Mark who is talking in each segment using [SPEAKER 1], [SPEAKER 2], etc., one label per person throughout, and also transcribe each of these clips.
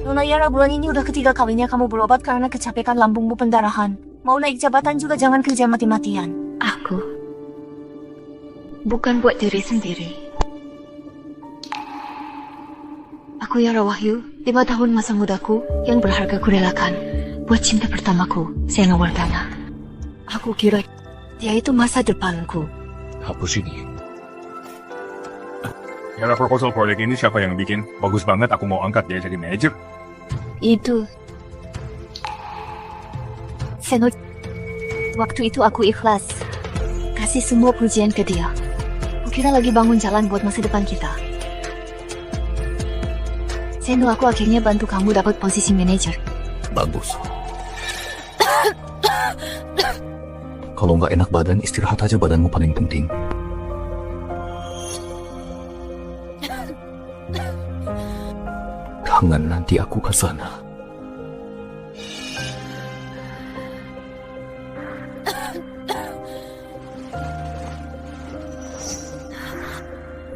[SPEAKER 1] Nona Yara, bulan ini udah ketiga kalinya kamu berobat karena kecapekan lambungmu pendarahan. Mau naik jabatan juga jangan kerja mati-matian.
[SPEAKER 2] Aku bukan buat diri sendiri. Aku Yara Wahyu, 5 tahun masa mudaku yang berharga kurelakan buat cinta pertamaku, Sena Wardana. Aku kira dia itu masa depanku.
[SPEAKER 3] Hapus ini. Yara, proposal proyek ini siapa yang bikin? Bagus banget, aku mau angkat dia jadi manajer.
[SPEAKER 2] Itu Seno. Waktu itu aku ikhlas kasih semua pujian ke dia. Kukira lagi bangun jalan buat masa depan kita. Seno, aku akhirnya bantu kamu dapat posisi manajer.
[SPEAKER 4] Bagus. Kalau nggak enak badan, istirahat aja, badanmu paling penting. Jangan nanti aku ke sana.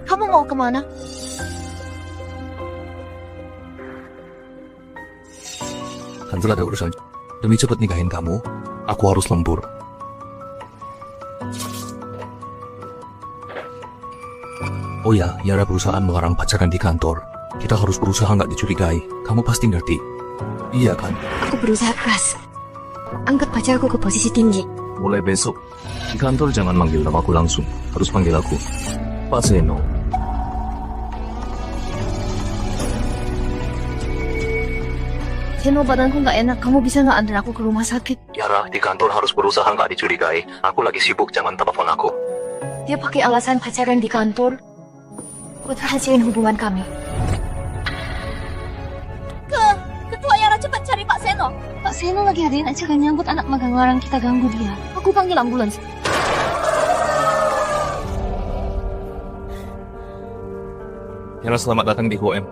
[SPEAKER 1] Kamu mau kemana?
[SPEAKER 4] Hanzul ada urusan. Demi cepet nikahin kamu, aku harus lembur. Oh ya, Yara perusahaan melarang pacaran di kantor. Kita harus berusaha nggak dicurigai. Kamu pasti ngerti. Iya kan?
[SPEAKER 2] Aku berusaha keras. Angkat pacarku ke posisi tinggi.
[SPEAKER 4] Mulai besok, di kantor jangan manggil namaku langsung. Harus panggil aku Pak Seno.
[SPEAKER 1] Seno, badanku nggak enak. Kamu bisa nggak antar aku ke rumah sakit?
[SPEAKER 4] Yara, di kantor harus berusaha nggak dicurigai. Aku lagi sibuk, jangan telepon aku.
[SPEAKER 2] Dia pakai alasan pacaran di kantor buat rahasiain hubungan kami.
[SPEAKER 1] Ketua Yara, cepat cari Pak Seno.
[SPEAKER 2] Pak Seno lagi hadirin acara nyambut anak magang orang, kita ganggu dia.
[SPEAKER 1] Aku panggil ambulans.
[SPEAKER 4] Yara, selamat datang di HOM.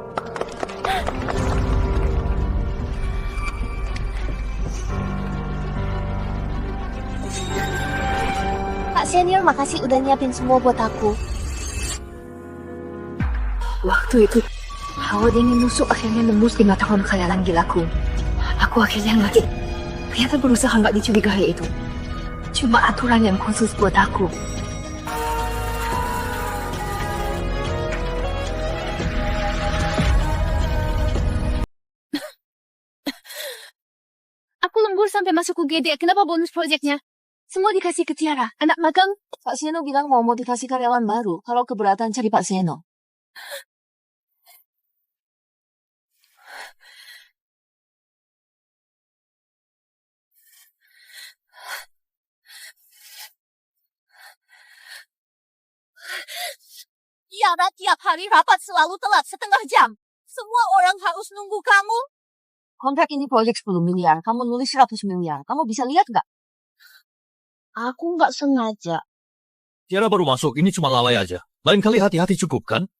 [SPEAKER 1] Pak Senior, makasih udah nyiapin semua buat aku.
[SPEAKER 2] Waktu itu hawa dingin nusuk akhirnya nembus di mata khayalan gilaku. Aku akhirnya ngerti. Ternyata berusaha nggak dicurigai itu cuma aturan yang khusus buat aku.
[SPEAKER 1] Aku lembur sampai masuk UGD. Kenapa bonus proyeknya?
[SPEAKER 2] Semua dikasih ke Tiara, anak magang.
[SPEAKER 1] Pak Seno bilang mau motivasi karyawan baru. Kalau keberatan cari Pak Seno. Yara, tiap hari rapat selalu telat setengah jam. Semua orang harus nunggu kamu. Kontrak ini proyek 10 miliar. Kamu nulis 100 miliar. Kamu bisa lihat nggak? Aku nggak sengaja.
[SPEAKER 4] Tiara baru masuk, ini cuma lalai aja. Lain kali hati-hati, cukup kan?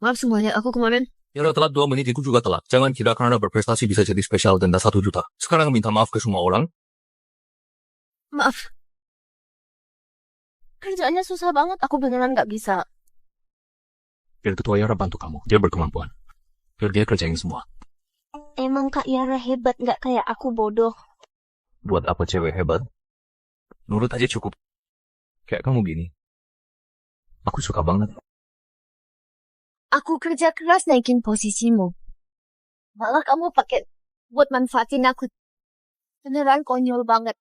[SPEAKER 2] Maaf semuanya, aku kemarin.
[SPEAKER 4] Tiara telat 2 menit, itu juga telat. Jangan kira karena berprestasi bisa jadi spesial denda 1 juta. Sekarang minta maaf ke semua orang.
[SPEAKER 2] Maaf.
[SPEAKER 1] Kerjanya susah banget. Aku beneran nggak bisa.
[SPEAKER 4] Biar ketua Yara bantu kamu, dia berkemampuan. Biar dia kerjain semua.
[SPEAKER 1] Emang Kak Yara hebat, nggak kayak aku bodoh.
[SPEAKER 4] Buat apa cewek hebat? Nurut aja cukup. Kayak kamu gini. Aku suka banget.
[SPEAKER 1] Aku kerja keras naikin posisimu. Malah kamu pakai buat manfaatin aku. Beneran konyol banget.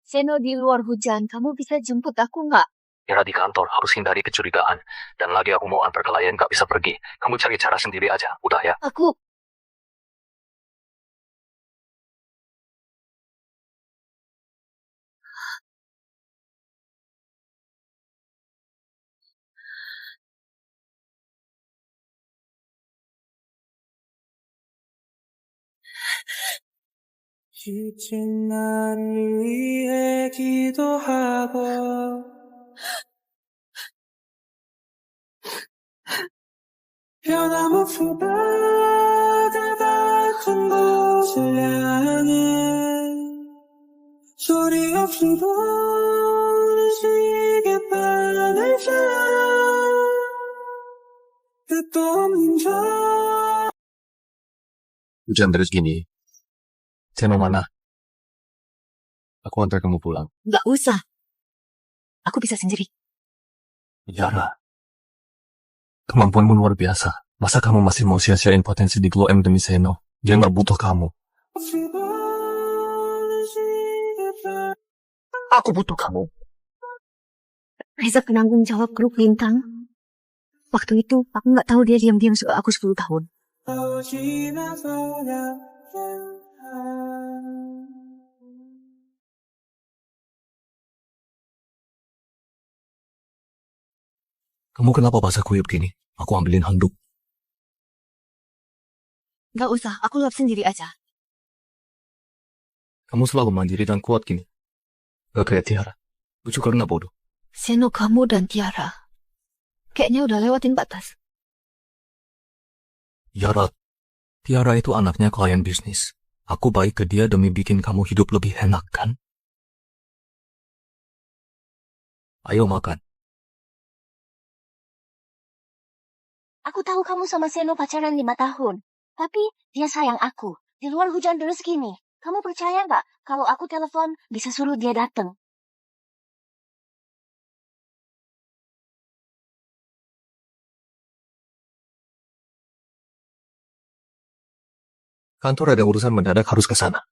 [SPEAKER 1] Seno, di luar hujan, kamu bisa jemput aku nggak?
[SPEAKER 4] Yara di kantor, harus hindari kecurigaan. Dan lagi aku mau antar klien, gak bisa pergi. Kamu cari cara sendiri aja, udah ya?
[SPEAKER 1] Aku...
[SPEAKER 5] 지친 나를 위해 기도하고 변함없이 바다 같은 곳을 향해 소리 없이 부는 시계 바람을 자 끝도 없는 저
[SPEAKER 4] Hujan deras gini. Seno mana? Aku antar kamu pulang.
[SPEAKER 2] Nggak usah. Aku bisa sendiri.
[SPEAKER 4] Yara. Kemampuanmu luar biasa. Masa kamu masih mau sia-siain potensi di Glow M demi Seno? Dia nggak butuh kamu.
[SPEAKER 5] 없이 부는 시계 바람
[SPEAKER 4] Aku butuh kamu.
[SPEAKER 2] Reza penanggung jawab grup Lintang. Waktu itu, aku nggak tahu dia diam-diam soal aku 10 tahun.
[SPEAKER 5] 지나서야
[SPEAKER 4] Kamu kenapa basah kuyup gini? Aku ambilin handuk.
[SPEAKER 2] Nggak usah, aku lap sendiri aja.
[SPEAKER 4] Kamu selalu mandiri dan kuat gini. Gak kayak Tiara. Lucu karena bodoh.
[SPEAKER 2] Seno, kamu dan Tiara kayaknya udah lewatin batas.
[SPEAKER 4] Yara, Tiara itu anaknya klien bisnis. Aku baik ke dia demi bikin kamu hidup lebih enak, kan? Ayo makan.
[SPEAKER 1] Aku tahu kamu sama Seno pacaran 5 tahun. Tapi dia sayang aku. Di luar hujan deras gini. Kamu percaya nggak kalau aku telepon bisa suruh dia datang?
[SPEAKER 4] Kantor ada urusan mendadak harus ke sana.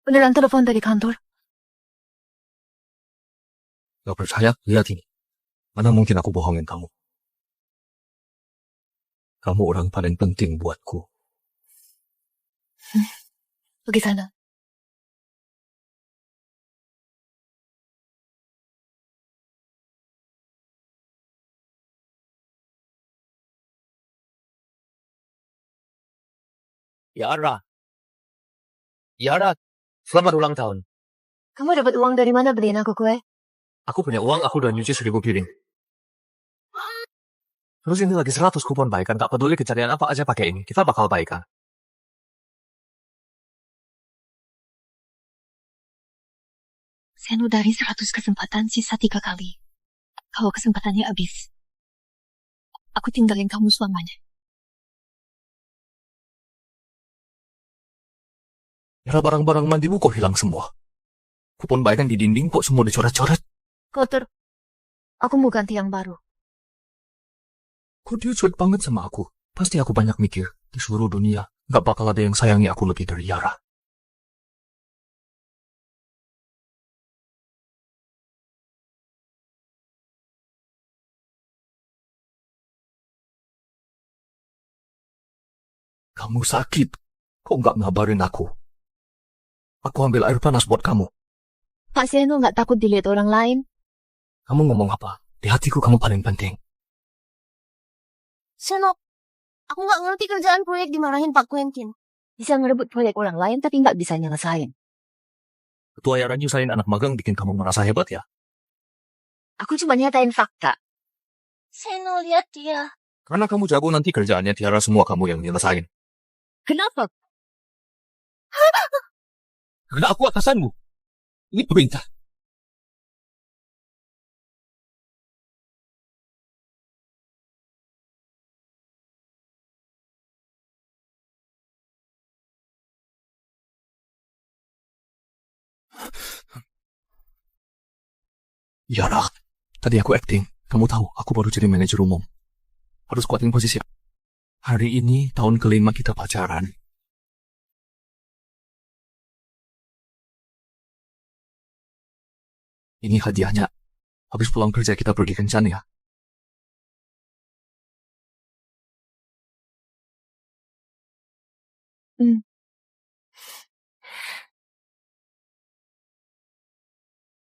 [SPEAKER 2] Beneran telepon dari kantor?
[SPEAKER 4] Gak percaya? Lihat ini. Mana mungkin aku bohongin kamu. Kamu orang paling penting buatku.
[SPEAKER 2] Pergi sana.
[SPEAKER 4] Yara. Yara, selamat ulang tahun.
[SPEAKER 2] Kamu dapat uang dari mana beliin aku kue?
[SPEAKER 4] Aku punya uang, aku udah nyuci 1000 piring. Terus ini lagi 100 kupon baikan, gak peduli kejadian apa aja pakai ini. Kita bakal baikan.
[SPEAKER 2] Seno, dari 100 kesempatan sisa 3 kali. Kalau kesempatannya habis, aku tinggalin kamu selamanya.
[SPEAKER 4] Yara, barang-barang mandimu kok hilang semua? Kupon baikan di dinding kok semua dicoret-coret?
[SPEAKER 2] Kotor. Aku mau ganti yang baru.
[SPEAKER 4] Kok dia cuek banget sama aku? Pasti aku banyak mikir. Di seluruh dunia, gak bakal ada yang sayangi aku lebih dari Yara. Kamu sakit. Kok gak ngabarin aku? Aku ambil air panas buat kamu.
[SPEAKER 2] Pak Seno nggak takut dilihat orang lain?
[SPEAKER 4] Kamu ngomong apa? Di hatiku kamu paling penting.
[SPEAKER 1] Seno, aku nggak ngerti kerjaan proyek dimarahin Pak Quentin.
[SPEAKER 2] Bisa ngerebut proyek orang lain tapi nggak bisa nyelesain.
[SPEAKER 4] Ketua Yara nyusahin anak magang bikin kamu merasa hebat ya?
[SPEAKER 2] Aku cuma nyatain fakta.
[SPEAKER 1] Seno, lihat dia.
[SPEAKER 4] Karena kamu jago nanti kerjaannya Tiara semua kamu yang nyelesain.
[SPEAKER 2] Kenapa?
[SPEAKER 4] Karena aku atasanmu. Ini perintah. Yara, tadi aku acting. Kamu tahu, aku baru jadi manajer umum. Harus kuatin posisi. Hari ini tahun kelima kita pacaran. Ini hadiahnya. Habis pulang kerja kita pergi kencan ya.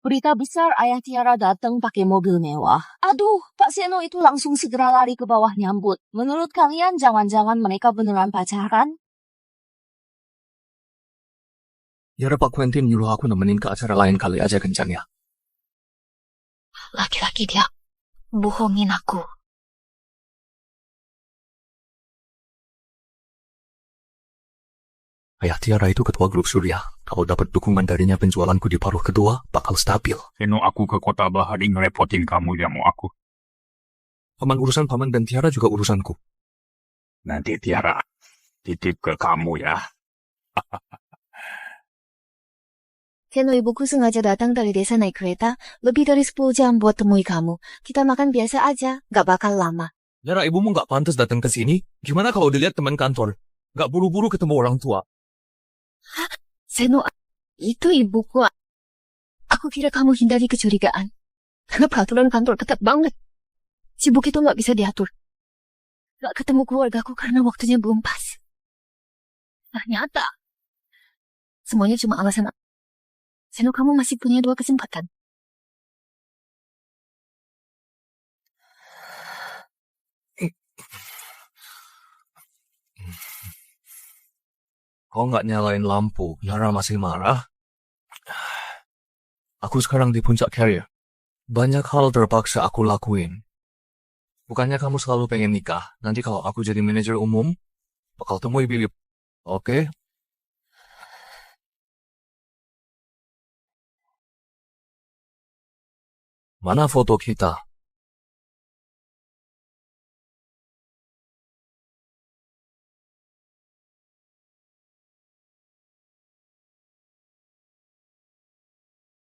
[SPEAKER 1] Berita besar ayah Tiara datang pakai mobil mewah. Aduh, Pak Seno itu langsung segera lari ke bawah nyambut. Menurut kalian jangan-jangan mereka beneran pacaran?
[SPEAKER 4] Yara, Pak Quentin nyuruh aku nemenin ke acara lain kali aja kencan ya.
[SPEAKER 2] Laki-laki dia. bohongin aku.
[SPEAKER 4] Ayah Tiara itu ketua grup Surya. Kalau dapat dukungan darinya penjualanku di paruh kedua, bakal stabil.
[SPEAKER 3] Seno aku ke kota Bahari ngerepotin kamu ya mau aku.
[SPEAKER 4] Paman urusan Paman dan Tiara juga urusanku.
[SPEAKER 3] Nanti Tiara titip ke kamu ya.
[SPEAKER 2] Seno, ibuku sengaja datang dari desa naik kereta, lebih dari 10 jam buat temui kamu. Kita makan biasa aja, gak bakal lama.
[SPEAKER 4] Tiara, ibumu nggak pantas datang ke sini. Gimana kalau dilihat teman kantor? Nggak buru-buru ketemu orang tua.
[SPEAKER 2] Seno, itu ibuku. Aku kira kamu hindari kecurigaan. Karena peraturan kantor ketat banget. Sibuk itu nggak bisa diatur. Gak ketemu keluargaku karena waktunya belum pas. Ternyata, semuanya cuma alasan. Seno, kamu masih punya 2 kesempatan.
[SPEAKER 4] Kau nggak nyalain lampu, Tiara masih marah. Aku sekarang di puncak karir. Banyak hal terpaksa aku lakuin. Bukannya kamu selalu pengen nikah. Nanti kalau aku jadi manajer umum, bakal temui Billy. Oke? Mana foto kita?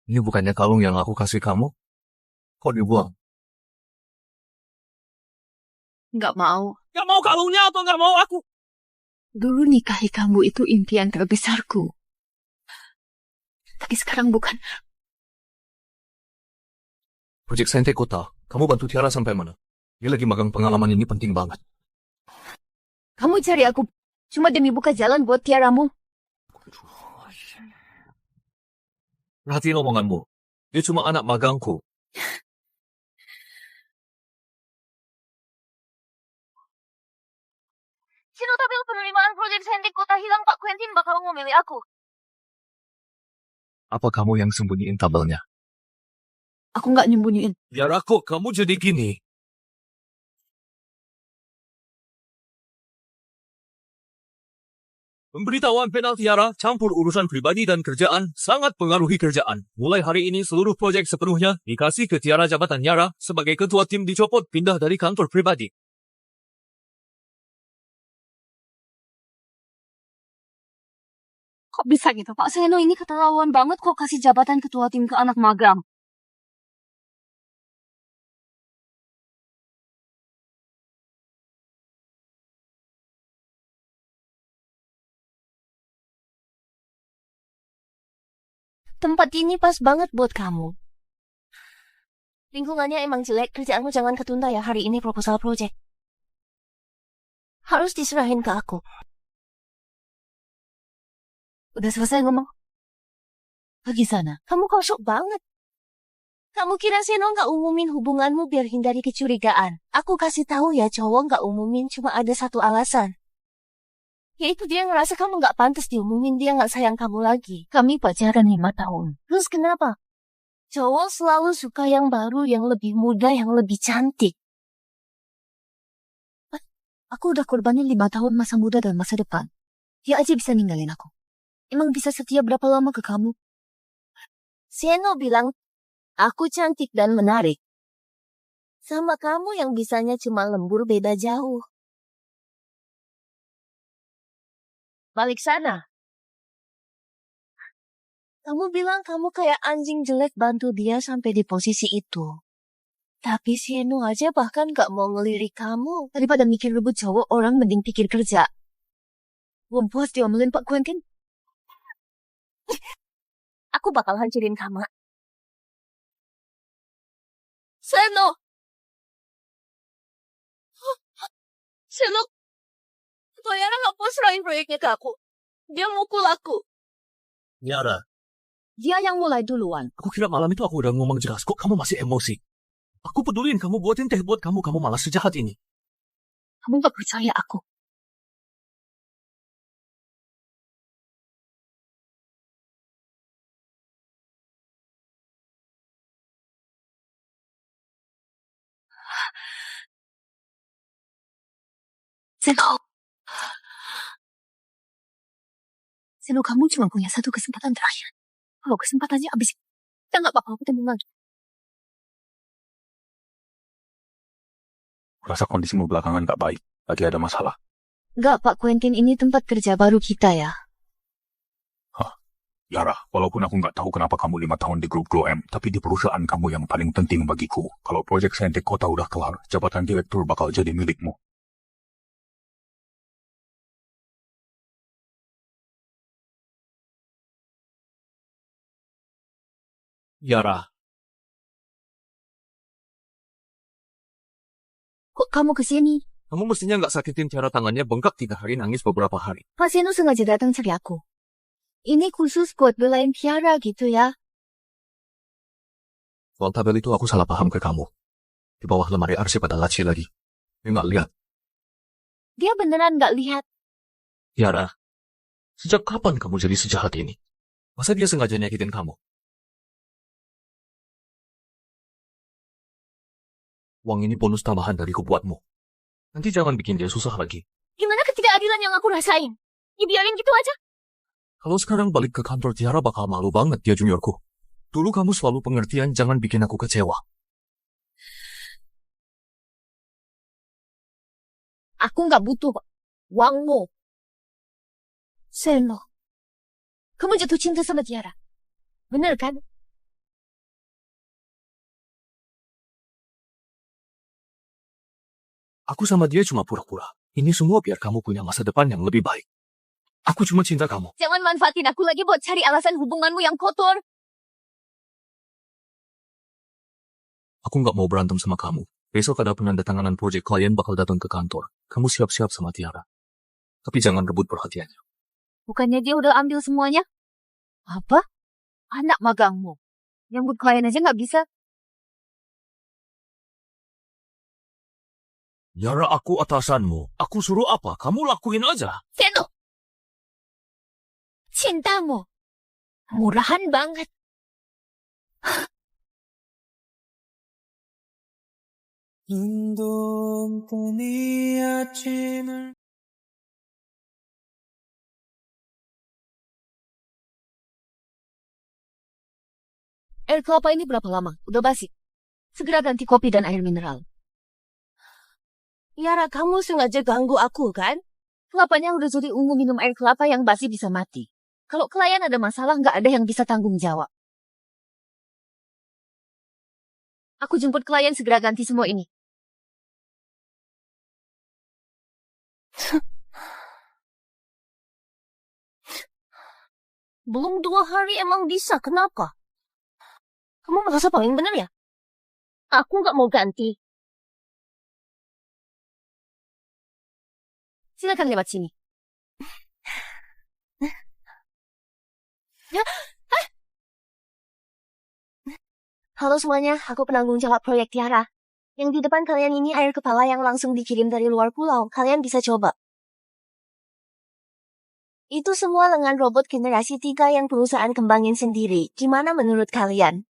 [SPEAKER 4] Ini bukannya kalung yang aku kasih kamu? Kok dibuang?
[SPEAKER 2] Nggak mau.
[SPEAKER 4] Gak mau kalungnya atau gak mau aku?
[SPEAKER 2] Dulu nikahi kamu itu impian terbesarku. Tapi sekarang bukan.
[SPEAKER 4] Proyek Sente Kota, kamu bantu Tiara sampai mana? Dia lagi magang, pengalaman ini penting banget.
[SPEAKER 2] Kamu cari aku cuma demi buka jalan buat Tiaramu.
[SPEAKER 4] Perhatiin omonganmu. Dia cuma anak magangku.
[SPEAKER 2] Sino, tapi penerimaan proyek Sentik Kota hilang, Pak Quentin bakal memilih aku.
[SPEAKER 4] Apa kamu yang sembunyiin tabelnya?
[SPEAKER 2] Aku nggak nyembunyiin.
[SPEAKER 4] Tiara, kok kamu jadi gini? Pemberitahuan penal Tiara, campur urusan pribadi dan kerjaan, sangat pengaruhi kerjaan. Mulai hari ini seluruh proyek sepenuhnya dikasih ke Tiara. Jabatan Tiara sebagai ketua tim dicopot, pindah dari kantor pribadi.
[SPEAKER 1] Kok bisa gitu, Pak Seno? Ini keterlaluan banget kok kasih jabatan ketua tim ke anak magang.
[SPEAKER 2] Tempat ini pas banget buat kamu. Lingkungannya emang jelek, kerjaanmu jangan ketunda ya hari ini proposal project. Harus diserahin ke aku.
[SPEAKER 1] Udah selesai ngomong? Pergi sana.
[SPEAKER 2] Kamu kosong banget. Kamu kira Seno nggak umumin hubunganmu biar hindari kecurigaan? Aku kasih tahu ya, cowok nggak umumin cuma ada satu alasan. Yaitu dia ngerasa kamu nggak pantas diumumin, dia nggak sayang kamu lagi.
[SPEAKER 1] Kami pacaran 5 tahun.
[SPEAKER 2] Terus kenapa? Cowok selalu suka yang baru, yang lebih muda, yang lebih cantik.
[SPEAKER 1] Aku udah korbanin 5 tahun masa muda dan masa depan. Dia aja bisa ninggalin aku. Emang bisa setia berapa lama ke kamu?
[SPEAKER 2] Seno bilang, aku cantik dan menarik. Sama kamu yang bisanya cuma lembur, beda jauh. Balik sana. Kamu bilang kamu kayak anjing jelek bantu dia sampai di posisi itu. Tapi Seno aja bahkan gak mau ngelirik kamu.
[SPEAKER 1] Daripada mikir rebut cowok, orang mending pikir kerja. Belum puas diomelin Pak Quentin?
[SPEAKER 2] Aku bakal hancurin kamu. Seno! Seno! Toyana gak mau serahin proyeknya ke aku. Dia mukul aku.
[SPEAKER 4] Tiara,
[SPEAKER 1] Dia yang mulai duluan.
[SPEAKER 4] aku kira malam itu aku udah ngomong jelas. Kok kamu masih emosi? Aku peduliin kamu, buatin teh buat kamu. Kamu malah sejahat ini.
[SPEAKER 1] Kamu gak percaya aku.
[SPEAKER 2] Seno. Seno, kamu cuma punya satu kesempatan terakhir. Kalau kesempatannya habis, kita nggak bakal ketemu lagi.
[SPEAKER 3] Rasa kondisimu belakangan gak baik. Lagi ada masalah.
[SPEAKER 2] Nggak, Pak Quentin, ini tempat kerja baru kita ya.
[SPEAKER 3] Yara, walaupun aku gak tahu kenapa kamu 5 tahun di grup Glow M, tapi di perusahaan kamu yang paling penting bagiku. Kalau proyek saintek kota udah kelar, jabatan direktur bakal jadi milikmu.
[SPEAKER 4] Yara,
[SPEAKER 2] Kok kamu kesini?
[SPEAKER 4] kamu mestinya nggak sakitin Tiara tangannya bengkak 3 hari nangis beberapa hari.
[SPEAKER 2] Pak Seno sengaja datang cari aku. Ini khusus buat belain Tiara gitu ya.
[SPEAKER 4] Soal tabel itu aku salah paham ke kamu. Di bawah lemari arsip ada laci lagi. Dia nggak lihat.
[SPEAKER 2] Dia beneran nggak lihat.
[SPEAKER 4] Tiara, sejak kapan kamu jadi sejahat ini? Masa dia sengaja nyakitin kamu? Uang ini bonus tambahan dariku buatmu. Nanti jangan bikin dia susah lagi.
[SPEAKER 2] Gimana ketidakadilan yang aku rasain? Dibiarin gitu aja?
[SPEAKER 4] Kalau sekarang balik ke kantor Tiara bakal malu banget dia juniorku. Dulu kamu selalu pengertian, jangan bikin aku kecewa.
[SPEAKER 2] Aku nggak butuh uangmu. Seno, kamu jatuh cinta sama Tiara. Bener kan?
[SPEAKER 4] Aku sama dia cuma pura-pura. Ini semua biar kamu punya masa depan yang lebih baik. Aku cuma cinta kamu.
[SPEAKER 2] Jangan manfaatin aku lagi buat cari alasan hubunganmu yang kotor.
[SPEAKER 4] Aku nggak mau berantem sama kamu. Besok ada penandatanganan proyek klien bakal datang ke kantor. Kamu siap-siap sama Tiara. Tapi jangan rebut perhatiannya.
[SPEAKER 2] Bukannya dia udah ambil semuanya? Apa? Anak magangmu. Nyambut klien aja nggak bisa.
[SPEAKER 4] Tiara, aku atasanmu. Aku suruh apa? Kamu lakuin aja.
[SPEAKER 2] Seno! Cintamu. Murahan banget.
[SPEAKER 5] 눈도 뻔히 아침을
[SPEAKER 2] Air kelapa ini berapa lama? Udah basi. Segera ganti kopi dan air mineral. Yara, kamu sengaja ganggu aku, kan? Kelapanya udah jadi ungu, minum air kelapa yang basi bisa mati. Kalau klien ada masalah, nggak ada yang bisa tanggung jawab. Aku jemput klien, segera ganti semua ini. Belum 2 hari emang bisa, kenapa? Kamu merasa paling benar ya? Aku nggak mau ganti. Silakan lewat sini. Halo semuanya, aku penanggung jawab proyek Tiara. Yang di depan kalian ini air kepala yang langsung dikirim dari luar pulau. Kalian bisa coba. Itu semua lengan robot generasi 3 yang perusahaan kembangin sendiri. Gimana menurut kalian?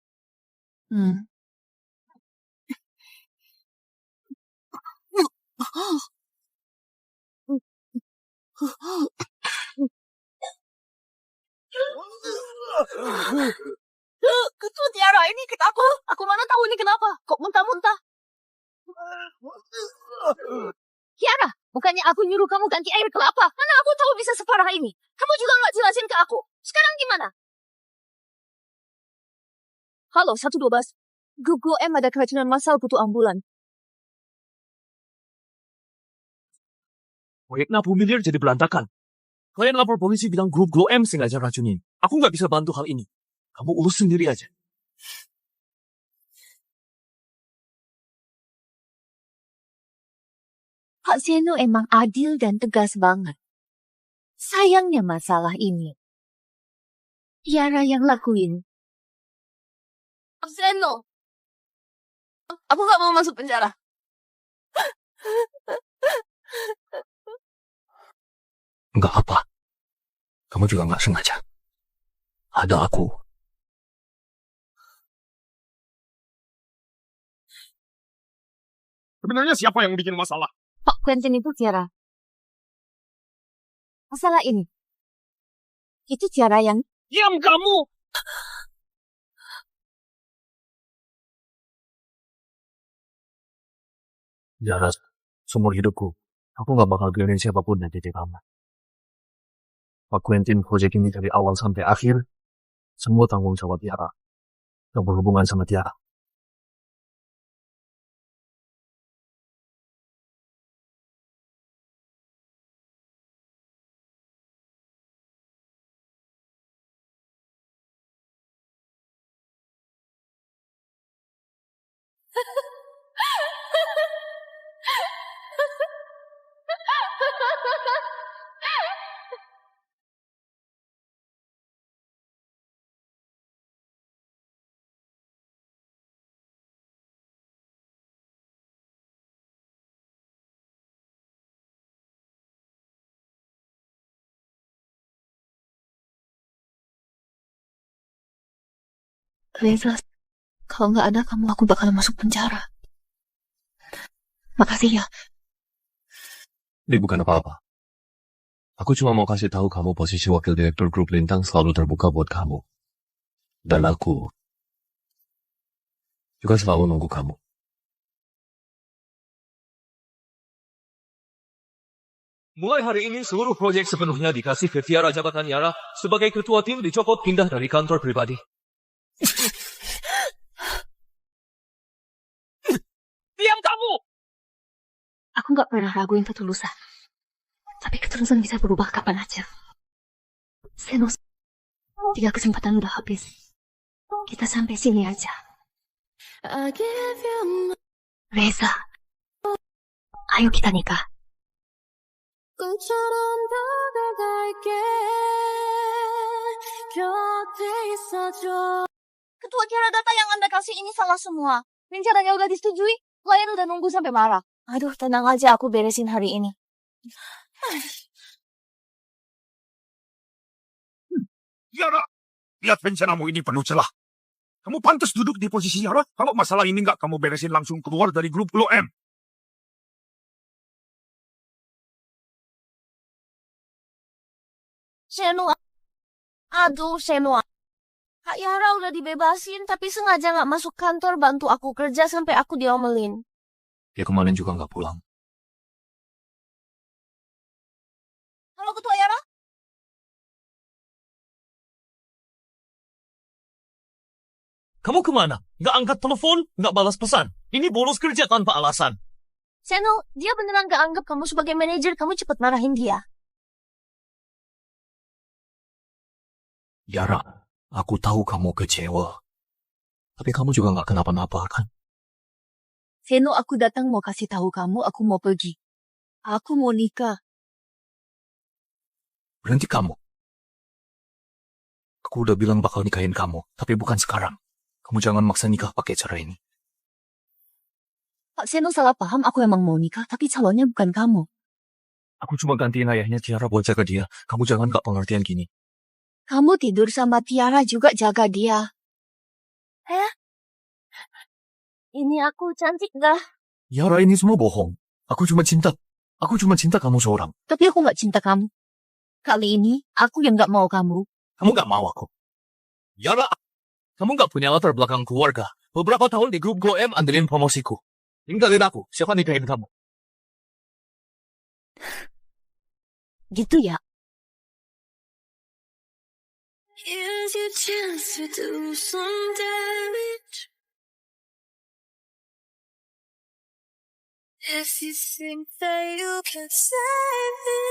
[SPEAKER 2] Ketua Tiara, ini ikut aku. Aku mana tahu ini kenapa. Kok muntah-muntah? Tiara, bukannya aku nyuruh kamu ganti air kelapa. Mana aku tahu bisa separah ini. Kamu juga nggak jelasin ke aku. Sekarang gimana? Halo, 112. Google M ada keracunan massal, butuh ambulan.
[SPEAKER 4] Proyek napu miliar jadi berantakan. Klien lapor polisi bilang grup Glow M sengaja racunin. Aku nggak bisa bantu hal ini. Kamu urus sendiri aja.
[SPEAKER 2] Pak Seno emang adil dan tegas banget. Sayangnya masalah ini. Tiara yang lakuin.
[SPEAKER 1] Pak Seno, aku nggak mau masuk penjara.
[SPEAKER 4] Nggak apa. Kamu juga nggak sengaja. Ada aku.
[SPEAKER 3] Sebenarnya siapa yang bikin masalah?
[SPEAKER 2] Pak Quentin itu Tiara.
[SPEAKER 1] Masalah ini. Itu Tiara yang...
[SPEAKER 4] Diam kamu! Tiara, seumur hidupku, aku gak bakal biarin siapapun nyakitin kamu. Aku entiin proyek ini dari awal sampai akhir, semua tanggung jawab Tiara. Yang berhubungan sama Tiara.
[SPEAKER 2] Reza, kalau nggak ada kamu, aku bakal masuk penjara. Makasih ya.
[SPEAKER 4] Ini bukan apa-apa. Aku cuma mau kasih tahu kamu posisi wakil direktur grup Lintang selalu terbuka buat kamu. Dan aku juga selalu nunggu kamu. Mulai hari ini seluruh proyek sepenuhnya dikasih ke Tiara. Jabatan Tiara sebagai ketua tim dicopot pindah dari kantor pribadi. Diam kamu!
[SPEAKER 2] Aku nggak pernah raguin ketulusan. Tapi ketulusan bisa berubah kapan aja. Senos, 3 kesempatan udah habis. Kita sampai sini aja. Reza, ayo kita nikah.
[SPEAKER 1] Ketua Tiara data yang Anda kasih ini salah semua. Rencananya udah disetujui, klien udah nunggu sampai marah. Aduh, tenang aja, aku beresin hari ini.
[SPEAKER 3] Tiara, lihat rencanamu ini penuh celah. Kamu pantas duduk di posisi Tiara kalau masalah ini nggak kamu beresin langsung keluar dari grup Glow M.
[SPEAKER 1] Senua. Aduh, Senua. Kak Yara udah dibebasin, tapi sengaja nggak masuk kantor bantu aku kerja sampai aku diomelin.
[SPEAKER 4] Dia kemarin juga nggak pulang.
[SPEAKER 1] Halo, Ketua Yara?
[SPEAKER 4] Kamu kemana? Nggak angkat telepon, nggak balas pesan. Ini bolos kerja tanpa alasan.
[SPEAKER 1] Seno, dia beneran nggak anggap kamu sebagai manajer, kamu cepet marahin dia.
[SPEAKER 4] Tiara, aku tahu kamu kecewa. Tapi kamu juga nggak kenapa-napa, kan?
[SPEAKER 1] Seno, aku datang mau kasih tahu kamu, aku mau pergi. Aku mau nikah.
[SPEAKER 4] Berhenti kamu. Aku udah bilang bakal nikahin kamu, tapi bukan sekarang. Kamu jangan maksa nikah pakai cara ini.
[SPEAKER 1] Pak Seno salah paham, aku emang mau nikah, tapi calonnya bukan kamu.
[SPEAKER 4] Aku cuma gantiin ayahnya Tiara buat jaga dia. Kamu jangan nggak pengertian gini.
[SPEAKER 1] Kamu tidur sama Tiara juga jaga dia. Ini aku cantik gak?
[SPEAKER 4] Tiara, ini semua bohong. Aku cuma cinta kamu seorang.
[SPEAKER 1] Tapi aku gak cinta kamu. Kali ini, aku yang gak mau kamu.
[SPEAKER 4] Kamu nggak mau aku. Tiara, kamu nggak punya latar belakang keluarga. Beberapa tahun di grup Glow M andelin promosiku. Tinggalin aku, siapa nikahin kamu?
[SPEAKER 1] Gitu ya?
[SPEAKER 5] Here's your chance to do some damage. If you think that you can save me.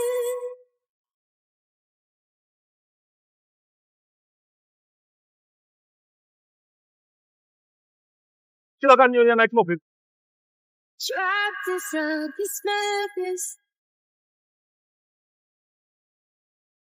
[SPEAKER 4] Silakan Nyonya naik mobil.
[SPEAKER 5] Trapped inside this madness.